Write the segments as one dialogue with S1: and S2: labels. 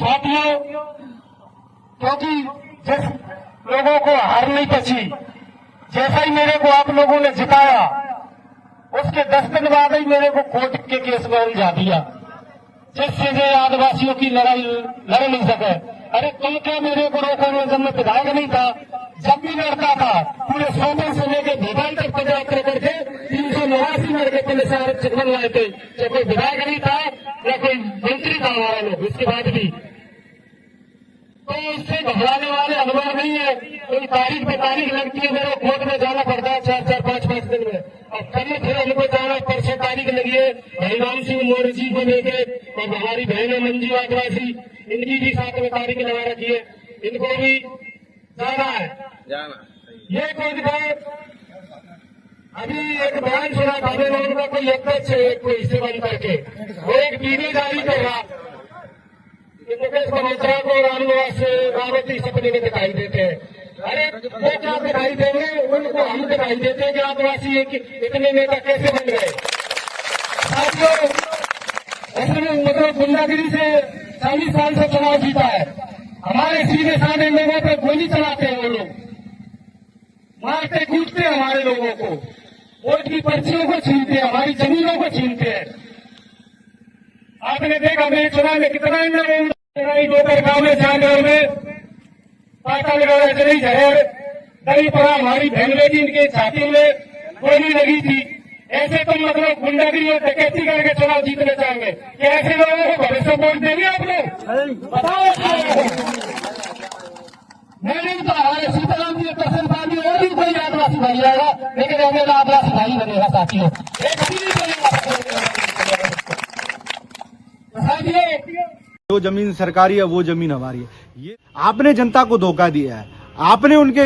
S1: साथियों, क्योंकि जिस लोगों को हार नहीं पची, जैसा ही मेरे को आप लोगों ने जिताया, उसके 10 दिन बाद ही मेरे को कोर्ट के केस में उलझा दिया, जिससे ये आदिवासियों की लड़ाई लड़ नहीं सके। अरे तुम क्या मेरे को रोकोगे? जब मैं विधायक नहीं था, जब भी लड़ता था पूरे 100 से लेकर भोपाल तक पदयात्रा करके 389 लड़के पुलिस आरक्षक बनवाए थे। चाहे कोई विधायक नहीं था या कोई मंत्री था हमारा लोग, इसके बाद भी तो इससे घबराने वाले अनुभव नहीं है। कोई तारीख पे तारीख लगती है, मेरे कोर्ट में जाना पड़ता है 4-4, 5-5 दिन में। और कल फिर हमको जाना, परसों तारीख लगी है हरिराम सिंह मौर्य जी को लेके, और हमारी बहन है मंजू आदिवासी, इनकी भी साथ में तारीख लगा रखी है, इनको भी जाना है। ये कुछ बात अभी एक बयान सुना था मैंने, उनका कोई अध्यक्ष है एक कोई हिस्से बन करके, वो एक वीडियो जारी कर रहा, मुकेश मल्होत्रा को रामनिवास रावती सपने में दिखाई देते हैं। अरे वो क्या दिखाई देंगे, उनको हम दिखाई देते हैं कि आदिवासी इतने नेता कैसे बन गए। साथियों, उसने मतलब गुंडागिरी से 40 साल से चुनाव जीता है। हमारे सीधे साधे लोगों पर गोली चलाते हैं वो लोग, मारते कूटते हैं हमारे लोगों को, वोट की पर्चियों को छीनते हैं, हमारी जमीनों को छीनते हैं। आपने देखा मेरे चुनाव में कितना इन लोगों दोपहर गांव में जानवर में पाटल गई जहर दही पड़ा, हमारी बहन बेटी इनके छाती में गोली लगी थी। ऐसे तो मतलब गुंडागिरी और डकैती करके चुनाव जीतने चाहेंगे कि ऐसे लोगों को भविष्य वोट देंगे आप लोग? बताओ। मैंने तो हमारे सीताराम जी प्रसन्न पानी और भी कोई आदिवासी भाई आएगा, लेकिन हमें आदिवासी भाई बनेगा साथियों।
S2: जो जमीन सरकारी है वो जमीन हमारी है। ये आपने जनता को धोखा दिया है, आपने उनके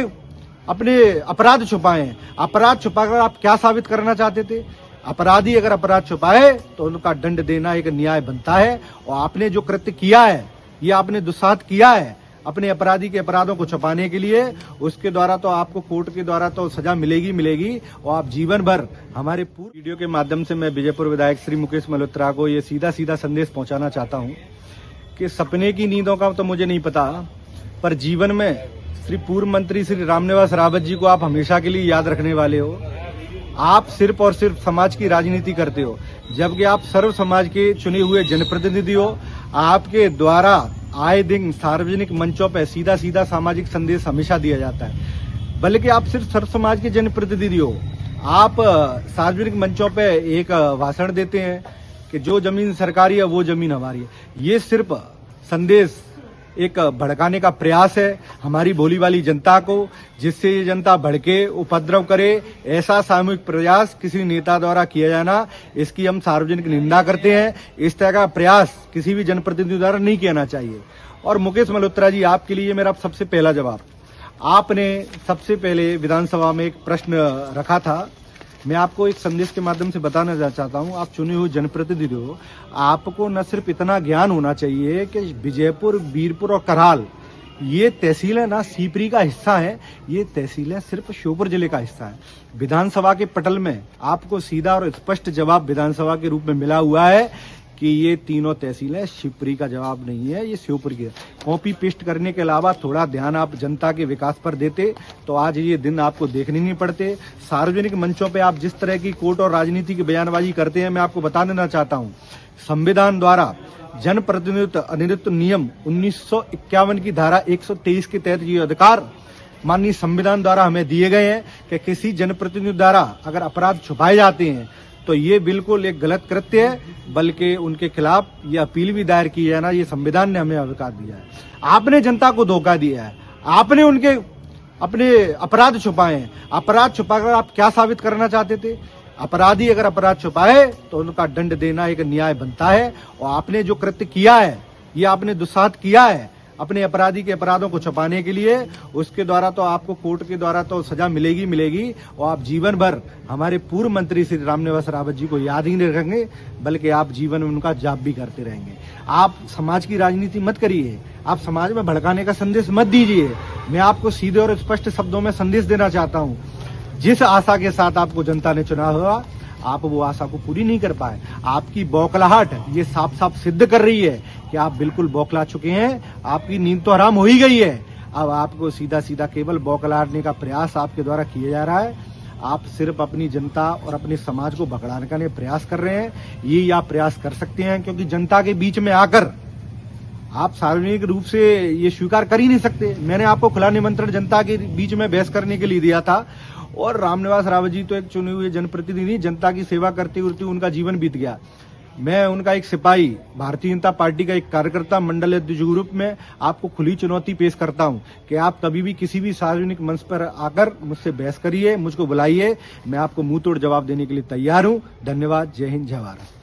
S2: अपने अपराध छुपाए हैं। अपराध छुपाकर आप क्या साबित करना चाहते थे? अपराधी अगर अपराध छुपाए तो उनका दंड देना एक न्याय बनता है। और आपने जो कृत्य किया है, ये आपने दुस्साहत किया है अपने अपराधी के अपराधों को छुपाने के लिए। उसके द्वारा तो आपको कोर्ट के द्वारा तो सजा मिलेगी और आप जीवन भर हमारे पूरे वीडियो के माध्यम से मैं विजयपुर विधायक श्री मुकेश मल्होत्रा को ये सीधा संदेश पहुंचाना चाहता हूं कि सपने की नींदों का तो मुझे नहीं पता, पर जीवन में श्री पूर्व मंत्री श्री रामनिवास रावत जी को आप हमेशा के लिए याद रखने वाले हो। आप सिर्फ और सिर्फ समाज की राजनीति करते हो, जबकि आप सर्व समाज के चुने हुए जनप्रतिनिधि हो। आपके द्वारा आए दिन सार्वजनिक मंचों पर सीधा सामाजिक संदेश हमेशा दिया जाता है, बल्कि आप सिर्फ सर्व समाज के जनप्रतिनिधि हो। आप सार्वजनिक मंचों पर एक भाषण देते हैं कि जो जमीन सरकारी है वो जमीन हमारी है। ये सिर्फ संदेश एक भड़काने का प्रयास है हमारी भोली वाली जनता को, जिससे ये जनता भड़के उपद्रव करे। ऐसा सामूहिक प्रयास किसी नेता द्वारा किया जाना, इसकी हम सार्वजनिक निंदा करते हैं। इस तरह का प्रयास किसी भी जनप्रतिनिधि द्वारा नहीं किया चाहिए। और मुकेश मल्होत्रा जी, आपके लिए मेरा सबसे पहला जवाब, आपने सबसे पहले विधानसभा में एक प्रश्न रखा था। मैं आपको एक संदेश के माध्यम से बताना चाहता हूं, आप चुने हुए जनप्रतिनिधि हो, आपको न सिर्फ इतना ज्ञान होना चाहिए कि विजयपुर, वीरपुर और कराल ये तहसील है ना सीपरी का हिस्सा है, ये तहसीलें सिर्फ श्योपुर जिले का हिस्सा है। विधानसभा के पटल में आपको सीधा और स्पष्ट जवाब विधानसभा के रूप में मिला हुआ है कि ये तीनों तहसीलें शिवपुरी का जवाब नहीं है, ये श्योपुर की है। कॉपी पेस्ट करने के अलावा थोड़ा ध्यान आप जनता के विकास पर देते तो आज ये दिन आपको देखने नहीं पड़ते। सार्वजनिक मंचों पे आप जिस तरह की कोर्ट और राजनीति की बयानबाजी करते हैं, मैं आपको बता देना चाहता हूँ, संविधान द्वारा जनप्रतिनिधित्व अधिनियम नियम 1951 की धारा 123 के तहत ये अधिकार माननीय संविधान द्वारा हमें दिए गए हैं कि किसी जनप्रतिनिधि द्वारा अगर अपराध छुपाए जाते हैं तो ये बिल्कुल एक गलत कृत्य है, बल्कि उनके खिलाफ ये अपील भी दायर की है ना, ये संविधान ने हमें अधिकार दिया है। आपने जनता को धोखा दिया है, आपने उनके अपने अपराध छुपाए हैं। अपराध छुपाकर आप क्या साबित करना चाहते थे? अपराधी अगर अपराध छुपाए तो उनका दंड देना एक न्याय बनता है। और आपने जो कृत्य किया है, ये आपने दुस्साहत किया है अपने अपराधी के अपराधों को छुपाने के लिए। उसके द्वारा तो आपको कोर्ट के द्वारा तो सजा मिलेगी और आप जीवन भर हमारे पूर्व मंत्री श्री रामनिवास रावत जी को याद ही नहीं रखेंगे, बल्कि आप जीवन में उनका जाप भी करते रहेंगे। आप समाज की राजनीति मत करिए, आप समाज में भड़काने का संदेश मत दीजिए। मैं आपको सीधे और स्पष्ट शब्दों में संदेश देना चाहता हूँ, जिस आशा के साथ आपको जनता ने चुना हुआ, आप वो आशा को पूरी नहीं कर पाए। आपकी बौखलाहट ये साफ साफ सिद्ध कर रही है कि आप बिल्कुल बौखला चुके हैं, आपकी नींद तो हराम हो ही गई है। अब आपको सीधा सीधा केवल बौखलाने का प्रयास आपके द्वारा किया जा रहा है। आप सिर्फ अपनी जनता और अपने समाज को भगड़ाने का प्रयास कर रहे हैं। ये आप प्रयास कर सकते हैं क्योंकि जनता के बीच में आकर आप सार्वजनिक रूप से ये स्वीकार कर ही नहीं सकते। मैंने आपको खुला निमंत्रण जनता के बीच में बहस करने के लिए दिया था और रामनिवास रावत जी तो एक चुने हुए जनप्रतिनिधि, जनता की सेवा करते करते उनका जीवन बीत गया। मैं उनका एक सिपाही, भारतीय जनता पार्टी का एक कार्यकर्ता मंडल अध्यक्ष ग्रुप में आपको खुली चुनौती पेश करता हूं कि आप कभी भी किसी भी सार्वजनिक मंच पर आकर मुझसे बहस करिए, मुझको बुलाइए, मैं आपको मुंह तोड़ जवाब देने के लिए तैयार हूं। धन्यवाद। जय हिंद, जय भारत।